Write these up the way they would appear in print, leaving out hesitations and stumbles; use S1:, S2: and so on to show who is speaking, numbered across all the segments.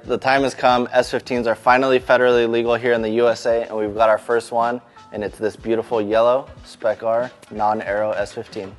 S1: The time has come. S15s are finally federally legal here in the USA, and we've got our first one, and it's this beautiful yellow Spec R non-aero S15.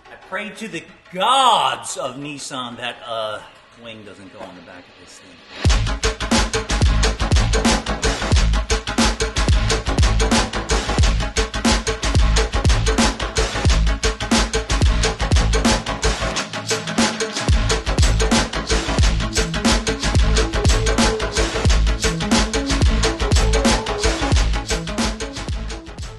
S2: I pray to the gods of Nissan that wing doesn't go on the back of this thing.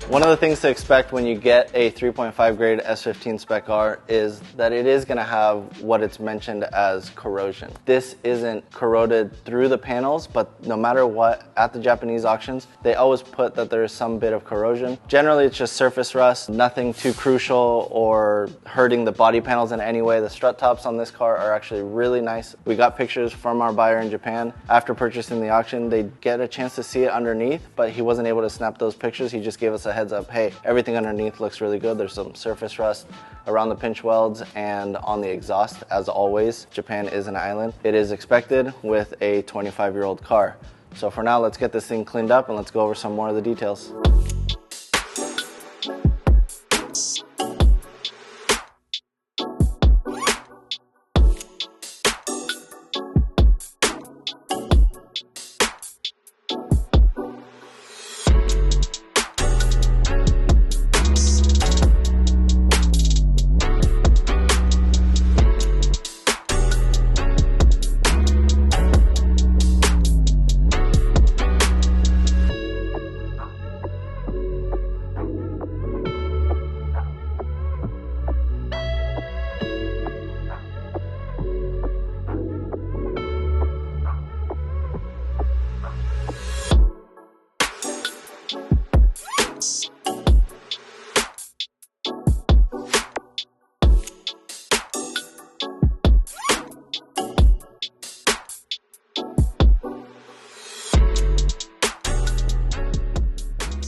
S1: One of the things to expect when you get a 3.5 grade S15 Spec R is that it is going to have what it's mentioned as corrosion. This isn't corroded through the panels, but no matter what, at the Japanese auctions, they always put that there is some bit of corrosion. Generally, it's just surface rust, nothing too crucial or hurting the body panels in any way. The strut tops on this car are actually really nice. We got pictures from our buyer in Japan. After purchasing the auction, they get a chance to see it underneath, but he wasn't able to snap those pictures. He just gave us a heads up, hey, everything underneath looks really good. There's some surface rust around the pinch welds and on the exhaust. As always, Japan is an island. It is expected with a 25-year-old car. So for now, let's get this thing cleaned up and let's go over some more of the details.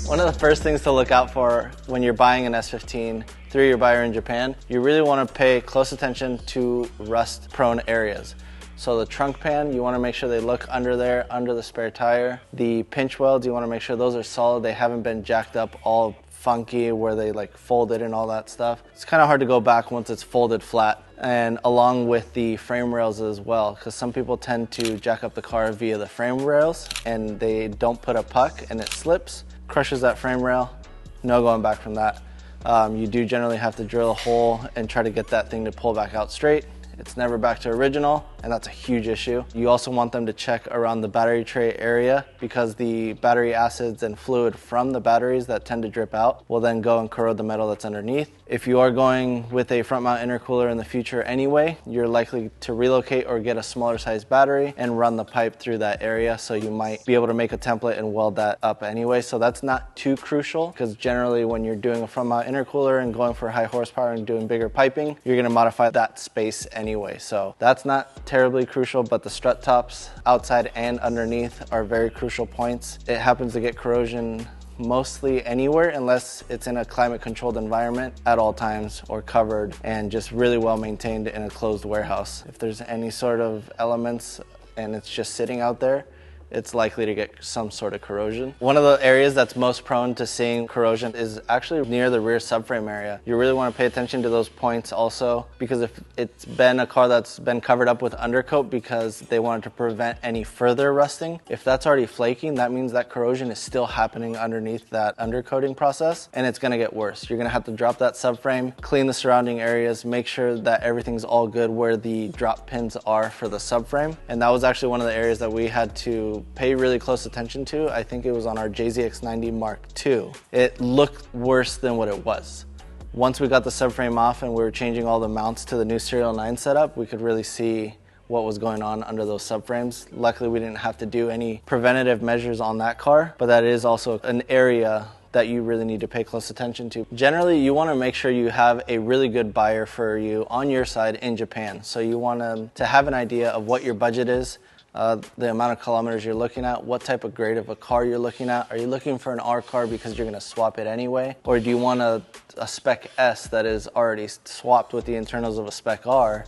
S1: One of the first things to look out for when you're buying an S15 through your buyer in Japan, you really want to pay close attention to rust-prone areas. So the trunk pan, you want to make sure they look under there, under the spare tire. The pinch welds, you want to make sure those are solid. They haven't been jacked up all funky where they like folded and all that stuff. It's kind of hard to go back once it's folded flat. And along with the frame rails as well, because some people tend to jack up the car via the frame rails and they don't put a puck and it slips, crushes that frame rail, no going back from that. You do generally have to drill a hole and try to get that thing to pull back out straight. It's never back to original, and that's a huge issue. You also want them to check around the battery tray area because the battery acids and fluid from the batteries that tend to drip out will then go and corrode the metal that's underneath. If you are going with a front mount intercooler in the future anyway, you're likely to relocate or get a smaller size battery and run the pipe through that area, so you might be able to make a template and weld that up anyway. So that's not too crucial because generally when you're doing a front mount intercooler and going for high horsepower and doing bigger piping, you're going to modify that space anyway. So that's not terribly crucial, but the strut tops outside and underneath are very crucial points. It happens to get corrosion mostly anywhere unless it's in a climate controlled environment at all times or covered and just really well maintained in a closed warehouse. If there's any sort of elements and it's just sitting out there, it's likely to get some sort of corrosion. One of the areas that's most prone to seeing corrosion is actually near the rear subframe area. You really want to pay attention to those points also, because if it's been a car that's been covered up with undercoat because they wanted to prevent any further rusting, if that's already flaking, that means that corrosion is still happening underneath that undercoating process, and it's going to get worse. You're going to have to drop that subframe, clean the surrounding areas, make sure that everything's all good where the drop pins are for the subframe. And that was actually one of the areas that we had to pay really close attention to. I think it was on our JZX90 Mark II. It looked worse than what it was. Once we got the subframe off and we were changing all the mounts to the new Serial 9 setup, we could really see what was going on under those subframes. Luckily, we didn't have to do any preventative measures on that car, but that is also an area that you really need to pay close attention to. Generally, you want to make sure you have a really good buyer for you on your side in Japan. So you want to have an idea of what your budget is, the amount of kilometers you're looking at, what type of grade of a car you're looking at. Are you looking for an R car because you're going to swap it anyway? Or do you want a Spec S that is already swapped with the internals of a Spec R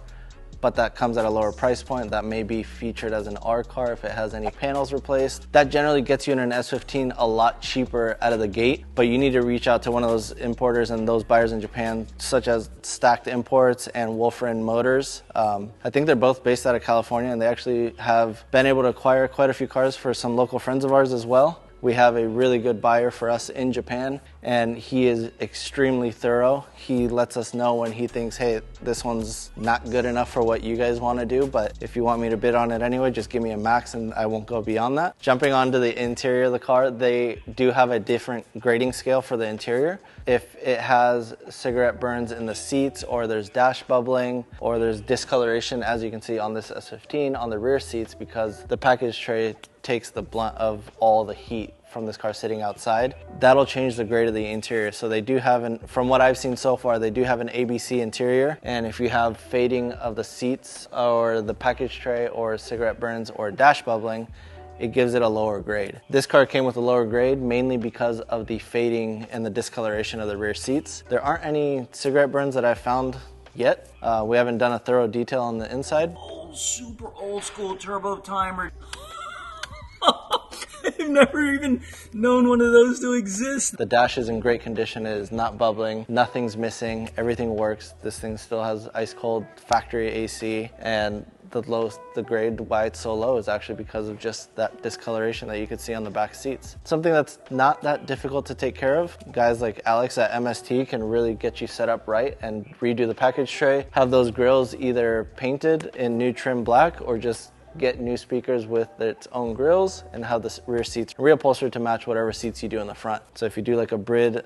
S1: but that comes at a lower price point. That may be featured as an R car if it has any panels replaced. That generally gets you in an S15 a lot cheaper out of the gate, but you need to reach out to one of those importers and those buyers in Japan, such as Stacked Imports and Wolfram Motors. I think they're both based out of California, and they actually have been able to acquire quite a few cars for some local friends of ours as well. We have a really good buyer for us in Japan, and he is extremely thorough. He lets us know when he thinks, hey, this one's not good enough for what you guys want to do, but if you want me to bid on it anyway, just give me a max and I won't go beyond that. Jumping onto the interior of the car, they do have a different grading scale for the interior. If it has cigarette burns in the seats, or there's dash bubbling, or there's discoloration, as you can see on this S15 on the rear seats, because the package tray takes the blunt of all the heat from this car sitting outside, that'll change the grade of the interior. So they do have, from what I've seen so far, they do have an ABC interior, and if you have fading of the seats or the package tray or cigarette burns or dash bubbling, it gives it a lower grade. This car came with a lower grade mainly because of the fading and the discoloration of the rear seats. There aren't any cigarette burns that I've found yet. We haven't done a thorough detail on the inside.
S2: Super old school turbo timer. I've never even known one of those to exist.
S1: The dash is in great condition. It is not bubbling. Nothing's missing. Everything works. This thing still has ice cold factory AC, and the grade why it's so low is actually because of just that discoloration that you could see on the back seats. Something that's not that difficult to take care of. Guys like Alex at MST can really get you set up right and redo the package tray, have those grills either painted in new trim black or just get new speakers with its own grills, and have the rear seats reupholstered to match whatever seats you do in the front. So if you do like a Brid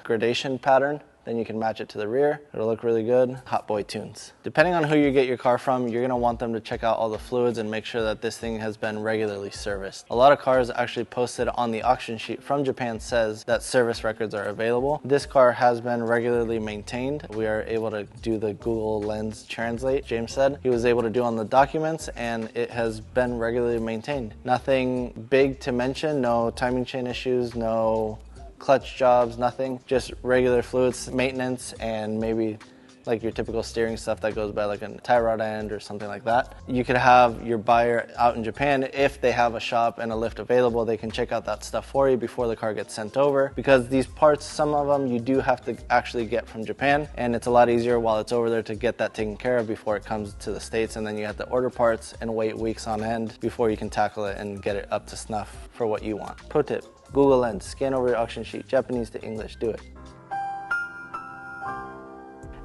S1: gradation pattern, then you can match it to the rear. It'll look really good. Hot boy tunes. Depending on who you get your car from, you're gonna want them to check out all the fluids and make sure that this thing has been regularly serviced. A lot of cars actually posted on the auction sheet from Japan says that service records are available. This car has been regularly maintained. We are able to do the Google Lens translate, James said. He was able to do on the documents, and it has been regularly maintained. Nothing big to mention, no timing chain issues, no clutch jobs, nothing, just regular fluids maintenance, and maybe like your typical steering stuff that goes by like a tie rod end or something like that. You could have your buyer out in Japan, if they have a shop and a lift available, they can check out that stuff for you before the car gets sent over, because these parts, some of them you do have to actually get from Japan, and it's a lot easier while it's over there to get that taken care of before it comes to the States, and then you have to order parts and wait weeks on end before you can tackle it and get it up to snuff for what you want. Pro tip: Google Lens, scan over your auction sheet, Japanese to English, do it.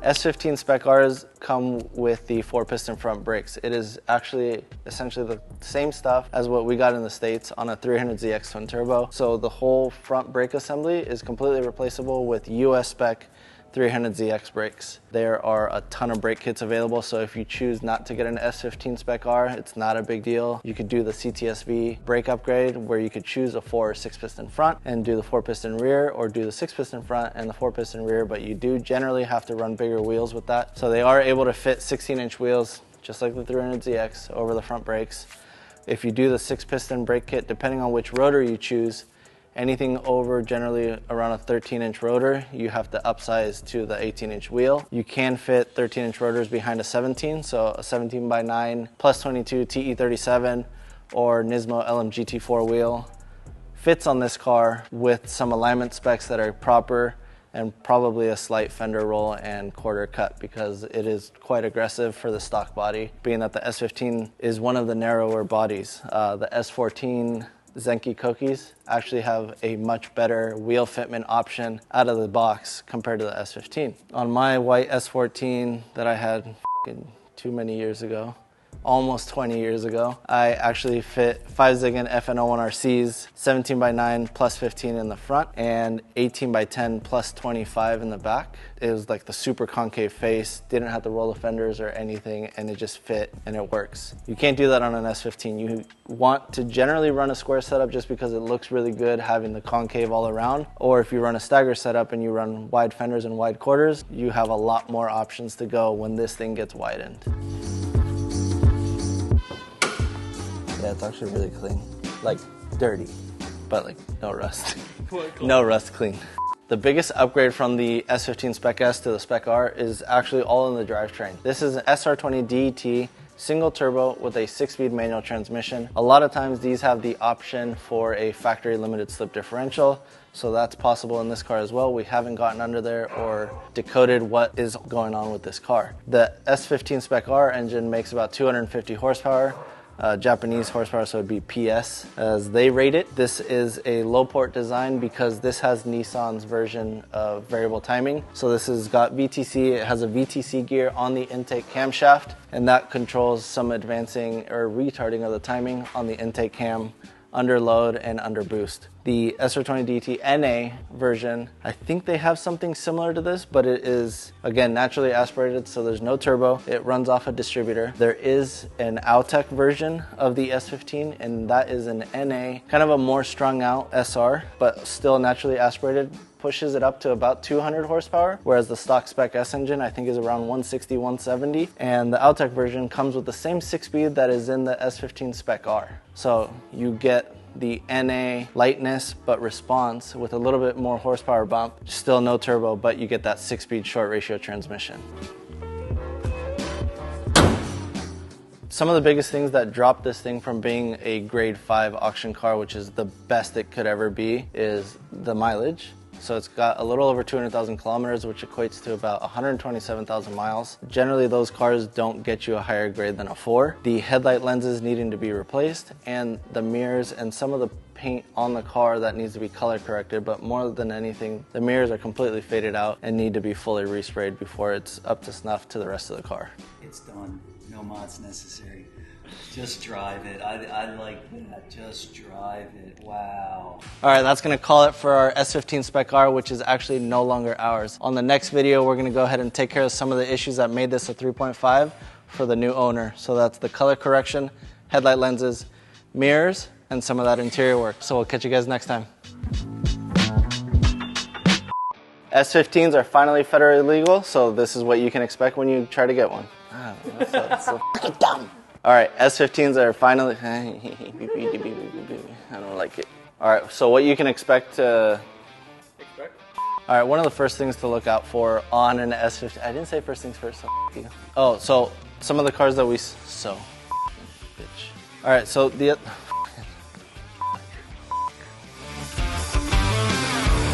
S1: S15 spec Rs come with the 4-piston front brakes. It is actually essentially the same stuff as what we got in the States on a 300ZX twin turbo. So the whole front brake assembly is completely replaceable with US spec 300ZX brakes. There are a ton of brake kits available, so if you choose not to get an S15 spec R, it's not a big deal. You could do the CTSV brake upgrade, where you could choose a 4 or 6-piston front and do the 4-piston rear, or do the 6-piston front and the 4-piston rear, but you do generally have to run bigger wheels with that. So they are able to fit 16-inch wheels, just like the 300ZX, over the front brakes. If you do the 6-piston brake kit, depending on which rotor you choose, anything over generally around a 13-inch rotor, you have to upsize to the 18-inch wheel. You can fit 13-inch rotors behind a 17, so a 17x9 plus 22 TE37 or Nismo LMGT4 wheel fits on this car with some alignment specs that are proper, and probably a slight fender roll and quarter cut, because it is quite aggressive for the stock body, being that the S15 is one of the narrower bodies. The S14 Zenki Kokis actually have a much better wheel fitment option out of the box compared to the S15. On my white S14 that I had too many years ago, almost 20 years ago, I actually fit 5 Ziggin FN01RCs, 17x9 plus 15 in the front and 18x10 plus 25 in the back. It was like the super concave face, didn't have to roll the fenders or anything, and it just fit and it works. You can't do that on an S15. You want to generally run a square setup just because it looks really good having the concave all around, or if you run a stagger setup and you run wide fenders and wide quarters, you have a lot more options to go when this thing gets widened. Yeah, it's actually really clean. Like, dirty, but like no rust. No rust clean. The biggest upgrade from the S15 Spec S to the Spec R is actually all in the drivetrain. This is an SR20 DET single turbo with a 6-speed manual transmission. A lot of times these have the option for a factory limited slip differential, so that's possible in this car as well. We haven't gotten under there or decoded what is going on with this car. The S15 Spec R engine makes about 250 horsepower. Japanese horsepower, so it'd be PS as they rate it. This is a low port design because this has Nissan's version of variable timing. So this has got VTC, it has a VTC gear on the intake camshaft, and that controls some advancing or retarding of the timing on the intake cam, under load and under boost. The SR20 DT NA version, I think they have something similar to this, but it is, again, naturally aspirated, so there's no turbo. It runs off a distributor. There is an Altec version of the S15, and that is an NA, kind of a more strung out SR, but still naturally aspirated. Pushes it up to about 200 horsepower, whereas the stock Spec S engine I think is around 160, 170. And the Altec version comes with the same 6-speed that is in the S15 Spec R. So you get the NA lightness but response with a little bit more horsepower bump. Still no turbo, but you get that 6-speed short ratio transmission. Some of the biggest things that drop this thing from being a grade 5 auction car, which is the best it could ever be, is the mileage. So it's got a little over 200,000 kilometers, which equates to about 127,000 miles. Generally, those cars don't get you a higher grade than a 4. The headlight lenses needing to be replaced, and the mirrors and some of the paint on the car that needs to be color corrected, but more than anything, the mirrors are completely faded out and need to be fully resprayed before it's up to snuff to the rest of the car.
S2: It's done. No mods necessary. Just drive it. I like that. Just drive it. Wow.
S1: All right, that's going to call it for our S15 Spec R, which is actually no longer ours. On the next video, we're going to go ahead and take care of some of the issues that made this a 3.5 for the new owner. So that's the color correction, headlight lenses, mirrors, and some of that interior work. So we'll catch you guys next time. S15s are finally federally legal, so this is what you can expect when you try to get one. Oh, that's so fucking dumb. All right, S15s are finally, I don't like it. All right, so what you can expect to, all right, one of the first things to look out for on an S15, I didn't say first things first, so f you. Oh, so some of the cars that we, so, bitch. All right, so the,